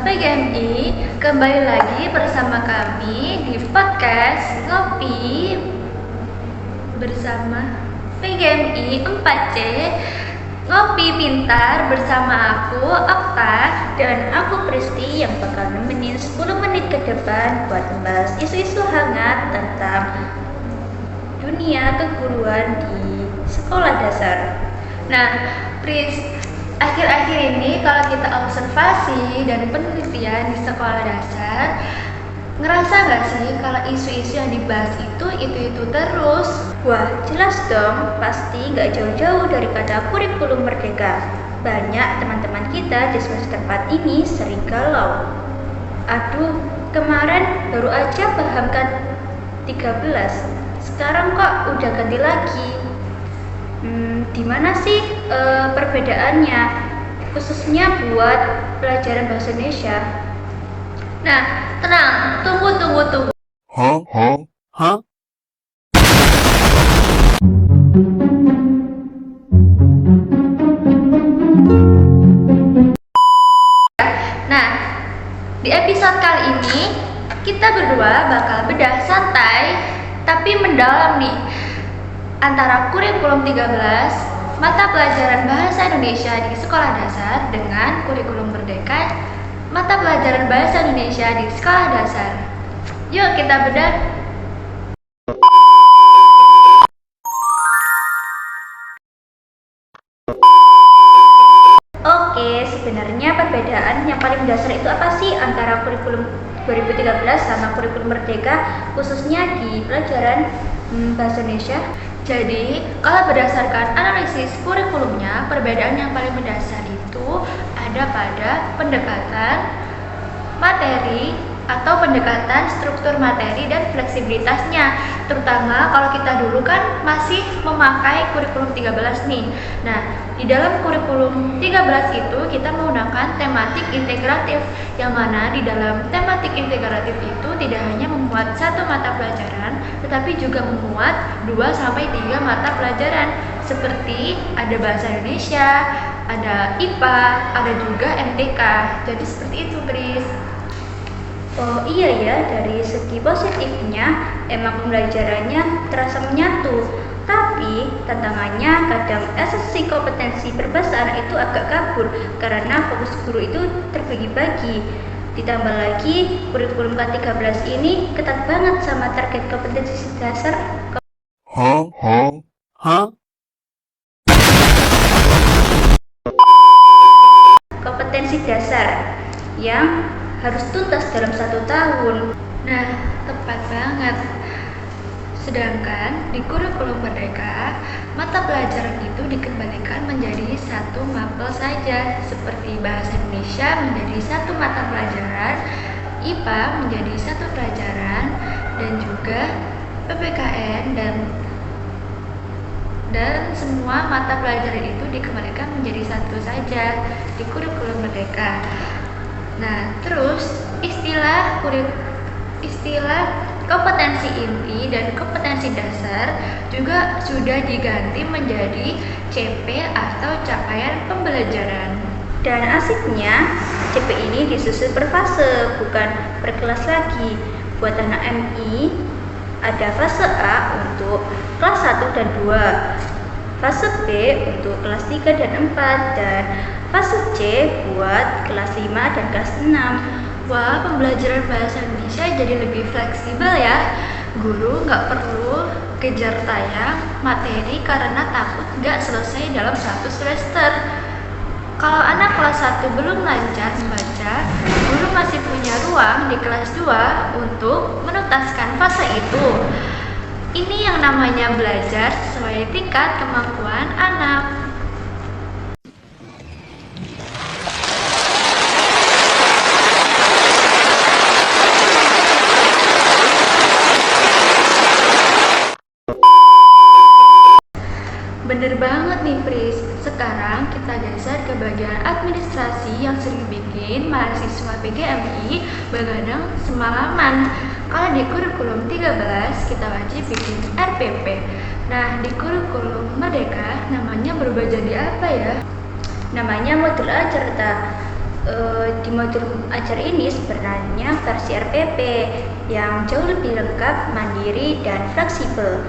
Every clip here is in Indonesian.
PGMI, kembali lagi bersama kami di podcast Ngopi bersama PGMI 4C. Ngopi pintar bersama aku Okta dan aku Pristi yang bakal nemenin 10 menit ke depan buat membahas isu-isu hangat tentang dunia keguruan di sekolah dasar. Nah, Pris, akhir-akhir ini kalau kita observasi dan penelitian di sekolah dasar, ngerasa nggak sih kalau isu-isu yang dibahas itu terus? Wah, jelas dong, pasti nggak jauh-jauh dari kata kurikulum merdeka. Banyak teman-teman kita di semester 4 ini sering galau. Aduh, kemarin baru aja paham kan 13, sekarang kok udah ganti lagi. Di mana sih perbedaannya, khususnya buat pelajaran bahasa Indonesia? Nah, tenang, tunggu. Hah? Nah, di episode kali ini kita berdua bakal bedah santai tapi mendalam nih antara kurikulum 13 mata pelajaran bahasa Indonesia di sekolah dasar dengan kurikulum merdeka mata pelajaran bahasa Indonesia di sekolah dasar. Yuk kita bedah. Oke, sebenarnya perbedaan yang paling dasar itu apa sih antara kurikulum 2013 sama kurikulum merdeka khususnya di pelajaran bahasa Indonesia? Jadi, kalau berdasarkan analisis kurikulumnya, perbedaan yang paling mendasar itu ada pada pendekatan materi atau pendekatan struktur materi dan fleksibilitasnya. Terutama kalau kita dulu kan masih memakai kurikulum 13 nih. Nah, di dalam kurikulum 13 itu kita menggunakan tematik integratif, yang mana di dalam tematik integratif itu tidak hanya memuat satu mata pelajaran, tetapi juga memuat 2-3 mata pelajaran seperti ada bahasa Indonesia, ada IPA, ada juga MTK. Jadi seperti itu, Chris. Oh iya ya, dari segi positifnya emang pembelajarannya terasa menyatu. Tapi tantangannya kadang esensi kompetensi perbahasaan itu agak kabur karena fokus guru itu terbagi-bagi. Ditambah lagi kurikulum K13 ini ketat banget sama target kompetensi dasar. Kompetensi dasar yang harus tuntas dalam 1 tahun. Nah, tepat banget. Sedangkan di kurikulum merdeka, mata pelajaran itu dikembalikan menjadi satu mapel saja, seperti bahasa Indonesia menjadi satu mata pelajaran, IPA menjadi satu pelajaran, dan juga PPKN dan semua mata pelajaran itu dikembalikan menjadi satu saja di kurikulum merdeka. Nah, terus istilah kompetensi inti dan kompetensi dasar juga sudah diganti menjadi CP atau capaian pembelajaran. Dan asiknya, CP ini disusun per fase, bukan per kelas lagi. Buat anak MI, ada fase A untuk kelas 1 dan 2, fase B untuk kelas 3 dan 4, dan fase C buat kelas 5 dan kelas 6. Wah, pembelajaran bahasa Indonesia jadi lebih fleksibel ya. Guru nggak perlu kejar tayang materi karena takut nggak selesai dalam 1 semester. Kalau anak kelas 1 belum lancar membaca, guru masih punya ruang di kelas 2 untuk menuntaskan fase itu. Ini yang namanya belajar sesuai tingkat kemampuan anak. Bener banget nih, Pris. Sekarang kita geser ke bagian administrasi yang sering bikin mahasiswa PGMI begadang semalaman. Kalau di kurikulum 13 kita wajib bikin RPP. Nah, di kurikulum merdeka namanya berubah jadi apa ya? Namanya modul ajarta. di modul ajar ini sebenarnya versi RPP yang jauh lebih lengkap, mandiri, dan fleksibel.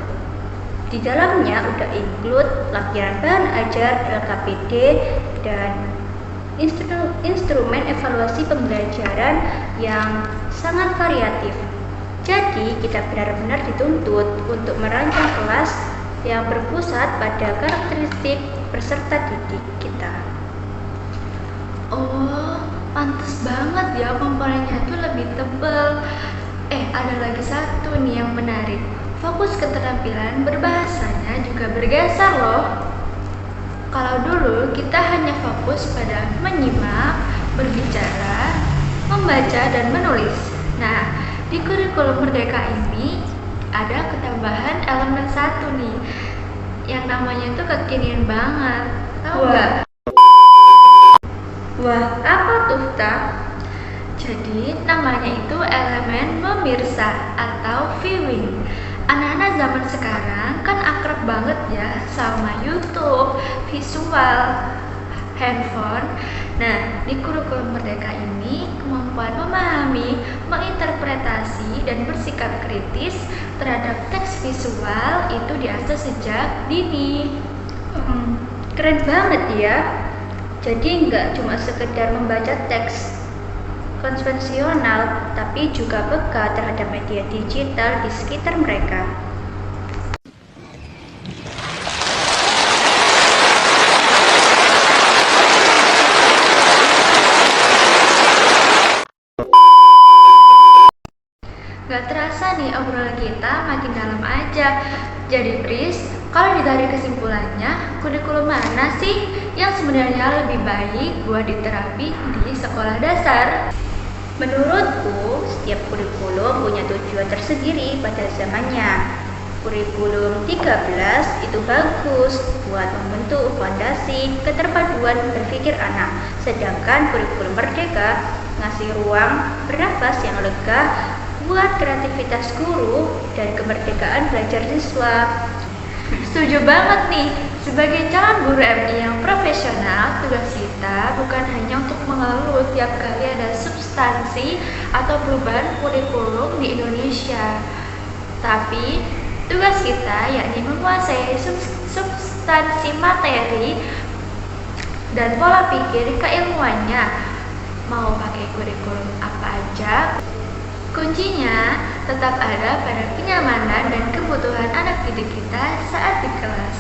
Di dalamnya udah include lampiran bahan ajar, LKPD, dan instrumen evaluasi pembelajaran yang sangat variatif. Jadi kita benar-benar dituntut untuk merancang kelas yang berpusat pada karakteristik peserta didik kita. Oh, pantas banget ya komponennya tuh lebih tebal. Ada lagi satu nih yang menarik. Fokus keterampilan berbahasanya juga bergeser loh. Kalau dulu kita hanya fokus pada menyimak, berbicara, membaca, dan menulis. Nah, di kurikulum Merdeka ini ada ketambahan elemen satu nih, yang namanya tuh kekinian banget. Tahu nggak? Wah, apa tuh, Ta? Jadi namanya itu elemen memirsa atau viewing. Anak-anak zaman sekarang kan akrab banget ya sama YouTube, visual, handphone. Nah, di kurikulum Merdeka ini kemampuan memahami, menginterpretasi, dan bersikap kritis terhadap teks visual itu diasah sejak dini. Keren banget ya. Jadi nggak cuma sekedar membaca teks konvensional, tapi juga peka terhadap media digital di sekitar mereka. Gak terasa nih obrolan kita makin dalam aja. Jadi Pris, kalau ditarik kesimpulannya, kurikulum mana sih yang sebenarnya lebih baik buat diterapi di sekolah dasar? Menurutku, setiap kurikulum punya tujuan tersendiri pada zamannya. Kurikulum 13 itu bagus buat membentuk fondasi keterpaduan berpikir anak, sedangkan kurikulum Merdeka ngasih ruang bernafas yang lega buat kreativitas guru dan kemerdekaan belajar siswa. Setuju banget nih, sebagai calon guru MI yang profesional, tugas kita bukan hanya untuk mengeluh tiap kali ada substansi atau perubahan kurikulum di Indonesia, tapi tugas kita yakni menguasai substansi materi dan pola pikir keilmuannya. Mau pakai kurikulum apa aja, kuncinya tetap ada pada kenyamanan dan kebutuhan anak didik kita saat di kelas.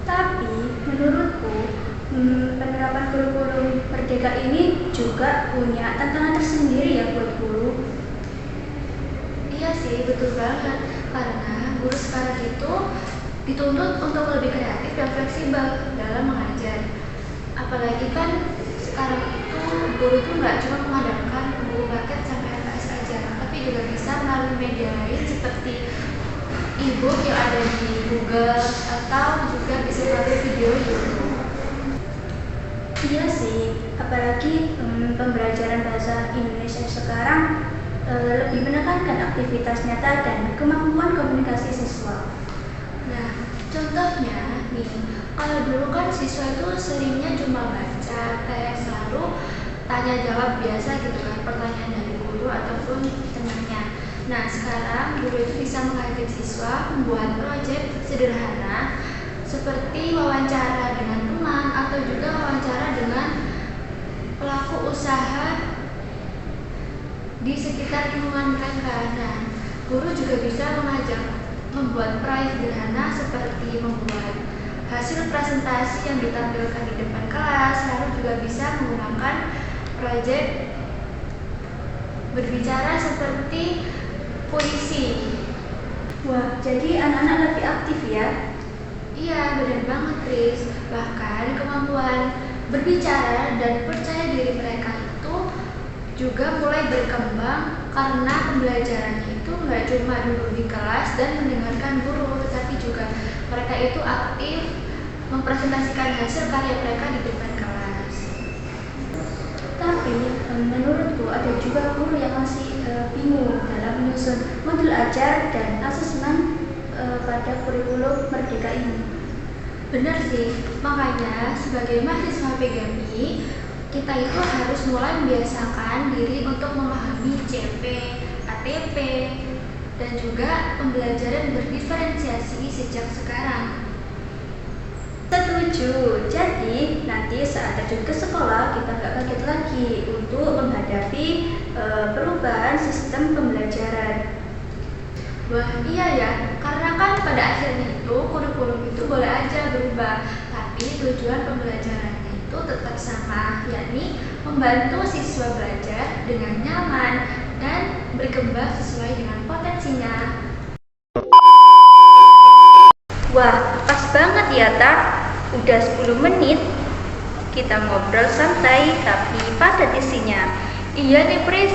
Tapi menurutku, penerapan kurikulum Merdeka ini juga punya tantangan tersendiri ya buat guru. Iya sih, betul banget. Karena guru sekarang itu dituntut untuk lebih kreatif dan fleksibel dalam mengajar. Apalagi kan sekarang itu guru itu nggak cuma mengandalkan buku paket sampai LKS aja, tapi juga bisa melalui media lain seperti e-book yang ada di Google atau juga bisa melalui video YouTube. Iya sih, apalagi pembelajaran bahasa Indonesia sekarang lebih menekankan aktivitas nyata dan kemampuan komunikasi siswa. Nah, contohnya nih, kalau dulu kan siswa itu seringnya cuma baca, kayak selalu tanya jawab biasa gitu kan, pertanyaan dari guru ataupun temannya. Nah, sekarang guru itu bisa mengajak siswa membuat proyek sederhana seperti wawancara dengan teman atau juga wawancara dengan pelaku usaha di sekitar lingkungan mereka. Nah, guru juga bisa mengajak membuat proyek sederhana seperti membuat hasil presentasi yang ditampilkan di depan kelas, lalu juga bisa menggunakan proyek berbicara seperti puisi. Wah, jadi anak-anak lebih aktif ya? Iya, benar banget Chris. Bahkan kemampuan berbicara dan percaya diri mereka itu juga mulai berkembang karena pembelajarannya itu nggak cuma duduk di kelas dan mendengarkan guru, tetapi juga mereka itu aktif mempresentasikan hasil karya mereka di depan kelas. Tapi menurutku ada juga guru yang masih bingung dalam menyusun modul ajar dan asesmen pada kurikulum Merdeka ini. Benar sih, makanya sebagai mahasiswa PGMI, kita itu harus mulai membiasakan diri untuk memahami CP, ATP, dan juga pembelajaran berdiferensiasi sejak sekarang. Setuju. Jadi nanti saat terjun ke sekolah kita nggak kaget lagi untuk menghadapi perubahan sistem pembelajaran. Wah iya ya, karena kan pada akhirnya itu kurikulum itu boleh aja berubah, tapi tujuan pembelajarannya itu tetap sama, yakni membantu siswa belajar dengan nyaman dan berkembang sesuai dengan potensinya. Wah, pas banget ya, Tak. Udah 10 menit kita ngobrol santai tapi padat isinya. Iya nih Pris,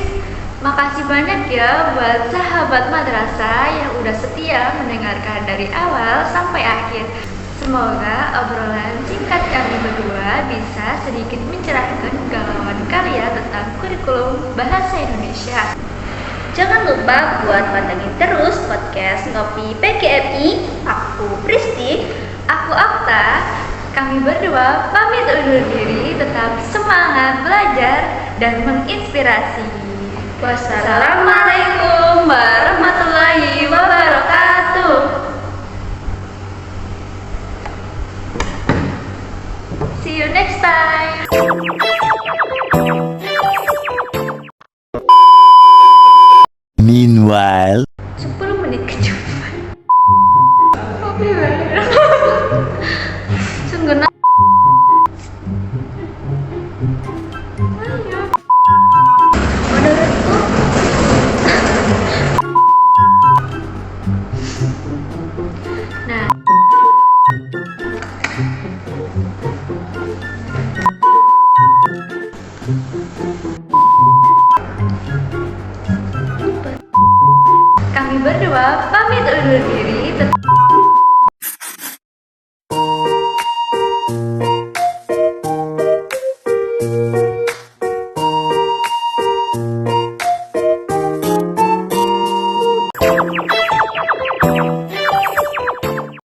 makasih banyak ya buat sahabat madrasah yang udah setia mendengarkan dari awal sampai akhir. Semoga obrolan singkat kami berdua bisa sedikit mencerahkan galauan kalian tentang kurikulum bahasa Indonesia. Jangan lupa buat pantengin terus podcast Ngopi PGMI. Aku Pristi. Aku Okta, kami berdua pamit undur diri, tetap semangat belajar dan menginspirasi. Wassalamualaikum warahmatullahi wabarakatuh. See you next time. Meanwhile, 10 menit kecuali. Sungguh Menurutku Nah, kami berdua pamit undur diri.